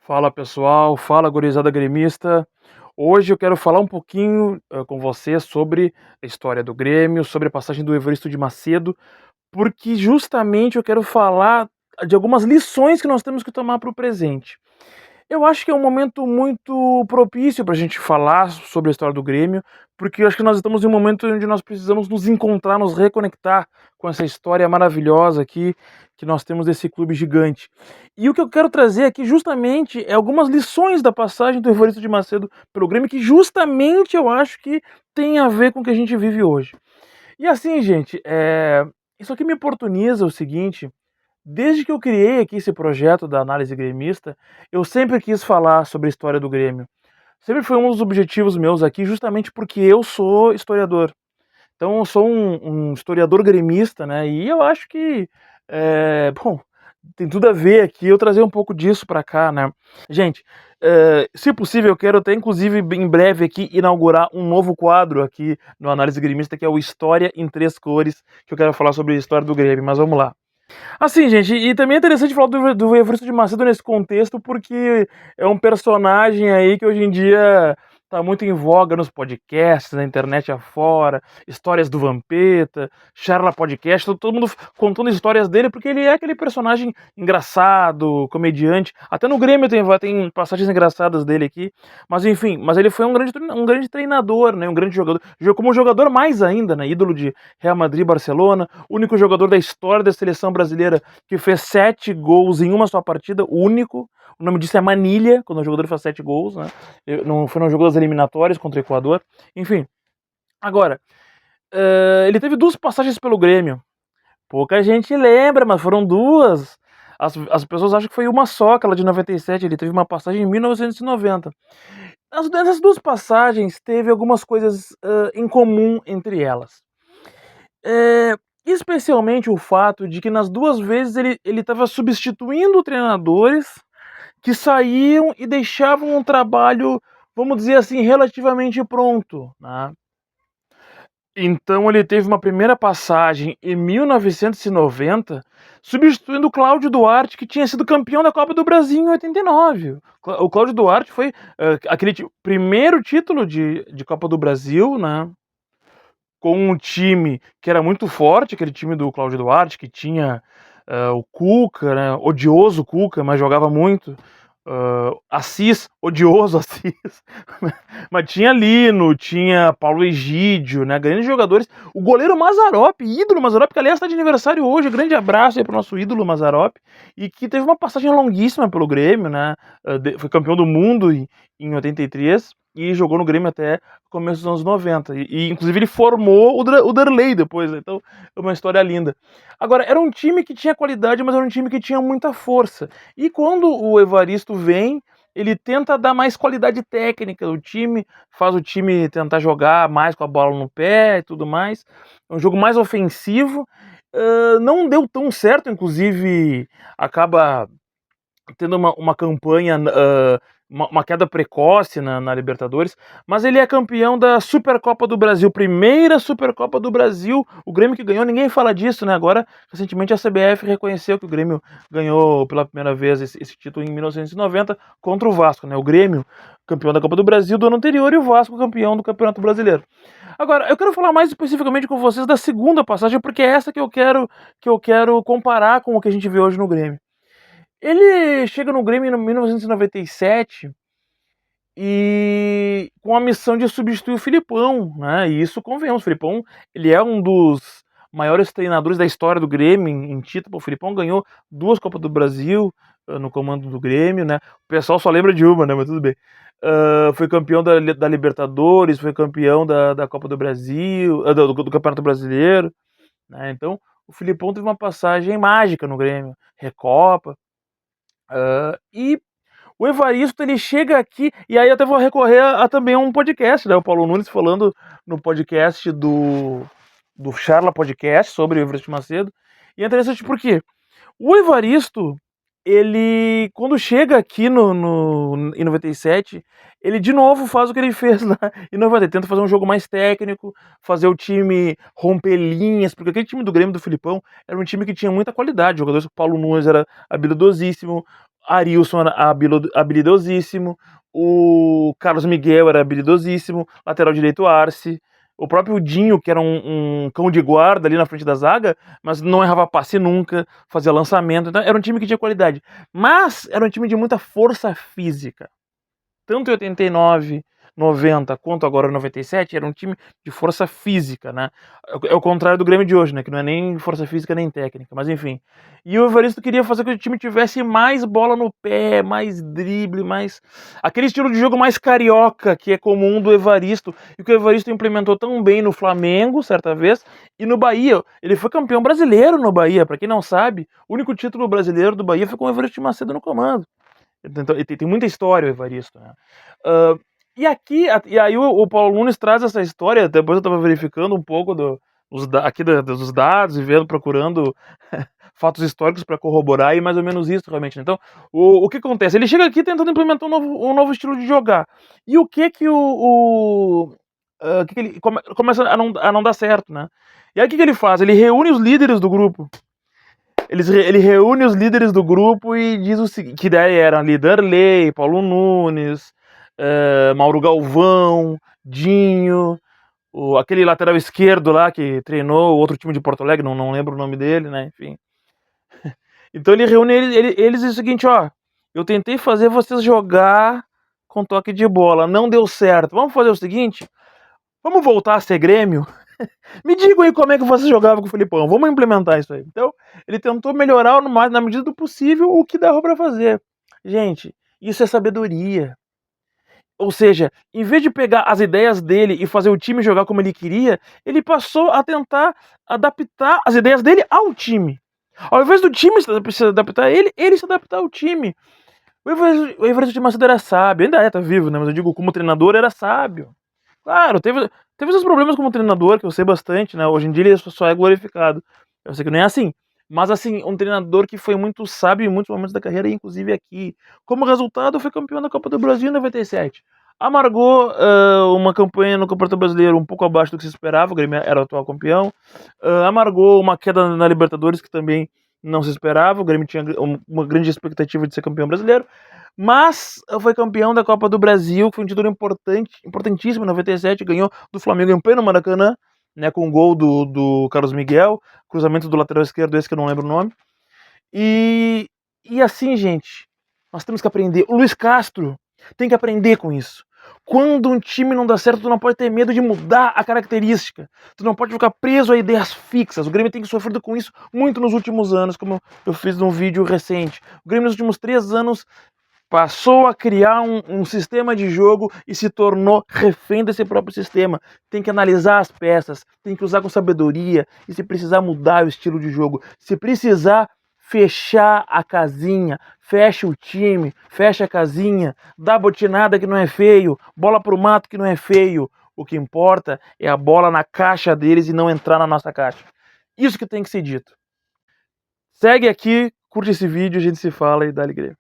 Fala pessoal, fala gurizada gremista. Hoje eu quero falar um pouquinho com você sobre a história do Grêmio, sobre a passagem do Evaristo de Macedo, porque justamente eu quero falar de algumas lições que nós temos que tomar para o presente. Eu acho que é um momento muito propício para a gente falar sobre a história do Grêmio, porque eu acho que nós estamos em um momento onde nós precisamos nos encontrar, nos reconectar com essa história maravilhosa aqui que nós temos desse clube gigante. E o que eu quero trazer aqui justamente é algumas lições da passagem do Evaristo de Macedo pelo Grêmio que justamente eu acho que tem a ver com o que a gente vive hoje. E assim, gente, isso aqui me oportuniza o seguinte. Desde que eu criei aqui esse projeto da análise gremista, eu sempre quis falar sobre a história do Grêmio. Sempre foi um dos objetivos meus aqui, justamente porque eu sou historiador. Então eu sou um historiador gremista, né? E eu acho que, bom, tem tudo a ver aqui eu trazer um pouco disso para cá, né? Gente, se possível, eu quero até, inclusive, em breve aqui, inaugurar um novo quadro aqui no Análise Gremista, que é o História em Três Cores, que eu quero falar sobre a história do Grêmio, mas vamos lá. Assim, gente, e também é interessante falar do Evaristo de Macedo nesse contexto, porque é um personagem aí que hoje em dia tá muito em voga nos podcasts, na internet afora, histórias do Vampeta, Charla Podcast, todo mundo contando histórias dele, porque ele é aquele personagem engraçado, comediante. Até no Grêmio tem passagens engraçadas dele aqui, mas enfim, mas ele foi um grande treinador, né, um grande jogador, como jogador mais ainda, né, ídolo de Real Madrid, Barcelona, único jogador da história da seleção brasileira que fez 7 gols em uma só partida, único. O nome disso é manilha, quando o jogador faz 7 gols, né? Não foi no jogo das eliminatórias contra o Equador. Enfim, agora, ele teve 2 passagens pelo Grêmio. Pouca gente lembra, mas foram 2. As pessoas acham que foi uma só, aquela de 97. Ele teve uma passagem em 1990. Nessas 2 passagens, teve algumas coisas em comum entre elas. É, especialmente o fato de que nas 2 vezes ele estava substituindo treinadores que saíam e deixavam um trabalho, vamos dizer assim, relativamente pronto, né. Então ele teve uma primeira passagem em 1990, substituindo o Cláudio Duarte, que tinha sido campeão da Copa do Brasil em 89. O Cláudio Duarte foi, aquele primeiro título de Copa do Brasil, né, com um time que era muito forte, aquele time do Cláudio Duarte, que tinha o Cuca, né, odioso Cuca, mas jogava muito. Assis, odioso Assis. Mas tinha Lino, tinha Paulo Egídio, né, grandes jogadores. O goleiro Mazzaropi, ídolo Mazzaropi, que aliás está de aniversário hoje. Grande abraço aí pro nosso ídolo Mazzaropi. E que teve uma passagem longuíssima pelo Grêmio, né? Foi campeão do mundo em 83 e jogou no Grêmio até o começo dos anos 90. Inclusive ele formou o Darley depois, né? Então é uma história linda. Agora, era um time que tinha qualidade, mas era um time que tinha muita força. E quando o Evaristo vem, ele tenta dar mais qualidade técnica do time, faz o time tentar jogar mais com a bola no pé e tudo mais. É um jogo mais ofensivo. Não deu tão certo, inclusive acaba tendo uma campanha, uma queda precoce na Libertadores, mas ele é campeão da Supercopa do Brasil, primeira Supercopa do Brasil, o Grêmio que ganhou, ninguém fala disso, né? Agora, recentemente a CBF reconheceu que o Grêmio ganhou pela primeira vez esse título em 1990 contra o Vasco, né? O Grêmio campeão da Copa do Brasil do ano anterior e o Vasco campeão do Campeonato Brasileiro. Agora, eu quero falar mais especificamente com vocês da segunda passagem, porque é essa que eu quero comparar com o que a gente vê hoje no Grêmio. Ele chega no Grêmio em 1997 e com a missão de substituir o Filipão, né? E isso, convenhamos, o Filipão, ele é um dos maiores treinadores da história do Grêmio em título. O Filipão ganhou 2 Copas do Brasil no comando do Grêmio, né? O pessoal só lembra de uma, né? Mas tudo bem. Foi campeão da Libertadores, foi campeão da Copa do Brasil, do Campeonato Brasileiro, né? Então, o Filipão teve uma passagem mágica no Grêmio, Recopa. E o Evaristo, ele chega aqui, e aí eu até vou recorrer a também um podcast, né? O Paulo Nunes falando no podcast do Charla Podcast sobre o Evaristo Macedo. E é interessante porque o Evaristo, ele, quando chega aqui em 97, ele de novo faz o que ele fez lá em 90. Ele tenta fazer um jogo mais técnico, fazer o time romper linhas, porque aquele time do Grêmio do Filipão era um time que tinha muita qualidade. Jogadores, o Paulo Nunes era habilidosíssimo, Arilson era habilidosíssimo, o Carlos Miguel era habilidosíssimo, lateral direito Arce, o próprio Dinho, que era um cão de guarda ali na frente da zaga, mas não errava passe nunca, fazia lançamento, então era um time que tinha qualidade. Mas era um time de muita força física. Tanto em 89, 90 quanto agora em 97, era um time de força física, né? É o contrário do Grêmio de hoje, né? Que não é nem força física nem técnica, mas enfim. E o Evaristo queria fazer com que o time tivesse mais bola no pé, mais drible, mais. Aquele estilo de jogo mais carioca que é comum do Evaristo, e que o Evaristo implementou tão bem no Flamengo, certa vez, e no Bahia. Ele foi campeão brasileiro no Bahia, pra quem não sabe, o único título brasileiro do Bahia foi com o Evaristo de Macedo no comando. Então, tem muita história o Evaristo, né? E aí o Paulo Nunes traz essa história, depois eu estava verificando um pouco dos dados e procurando fatos históricos para corroborar, e mais ou menos isso realmente. Então, o que acontece? Ele chega aqui tentando implementar um novo estilo de jogar. E o que que ele começa a não dar certo, né? E aí o que ele faz? Ele reúne os líderes do grupo. Ele reúne os líderes do grupo e diz o seguinte, que daí eram ali Darley, Paulo Nunes, Mauro Galvão, Dinho, aquele lateral esquerdo lá que treinou o outro time de Porto Alegre, não lembro o nome dele, né, enfim. Então ele reúne eles e diz o seguinte, ó, eu tentei fazer vocês jogar com toque de bola, não deu certo, vamos fazer o seguinte, vamos voltar a ser Grêmio? Me digam aí como é que você jogava com o Felipão. Vamos implementar isso aí. Então, ele tentou melhorar na medida do possível o que dava para fazer. Gente, isso é sabedoria. Ou seja, em vez de pegar as ideias dele e fazer o time jogar como ele queria, ele passou a tentar adaptar as ideias dele ao time. Ao invés do time se adaptar a ele, ele se adaptar ao time. O Everton de Macedo era sábio, ainda tá vivo, né? Mas eu digo, como treinador, era sábio. Claro, teve seus problemas como treinador, que eu sei bastante, né? Hoje em dia ele só é glorificado. Eu sei que não é assim. Mas, assim, um treinador que foi muito sábio em muitos momentos da carreira, inclusive aqui. Como resultado, foi campeão da Copa do Brasil em 97. Amargou uma campanha no Campeonato Brasileiro um pouco abaixo do que se esperava, o Grêmio era o atual campeão. Amargou uma queda na Libertadores que também não se esperava, o Grêmio tinha uma grande expectativa de ser campeão brasileiro. Mas foi campeão da Copa do Brasil, que foi um título importantíssimo em 97, ganhou do Flamengo em pleno Maracanã, né, com o gol do Carlos Miguel, cruzamento do lateral esquerdo, esse que eu não lembro o nome. E assim, gente, nós temos que aprender. O Luiz Castro tem que aprender com isso. Quando um time não dá certo, tu não pode ter medo de mudar a característica. Tu não pode ficar preso a ideias fixas. O Grêmio tem sofrido com isso muito nos últimos anos, como eu fiz num vídeo recente. O Grêmio nos últimos 3 anos passou a criar um sistema de jogo e se tornou refém desse próprio sistema. Tem que analisar as peças, tem que usar com sabedoria, e se precisar mudar o estilo de jogo, se precisar fechar a casinha, fecha o time, fecha a casinha, dá botinada que não é feio, bola pro mato que não é feio. O que importa é a bola na caixa deles e não entrar na nossa caixa. Isso que tem que ser dito. Segue aqui, curte esse vídeo, a gente se fala e dá-lhe Grêmio.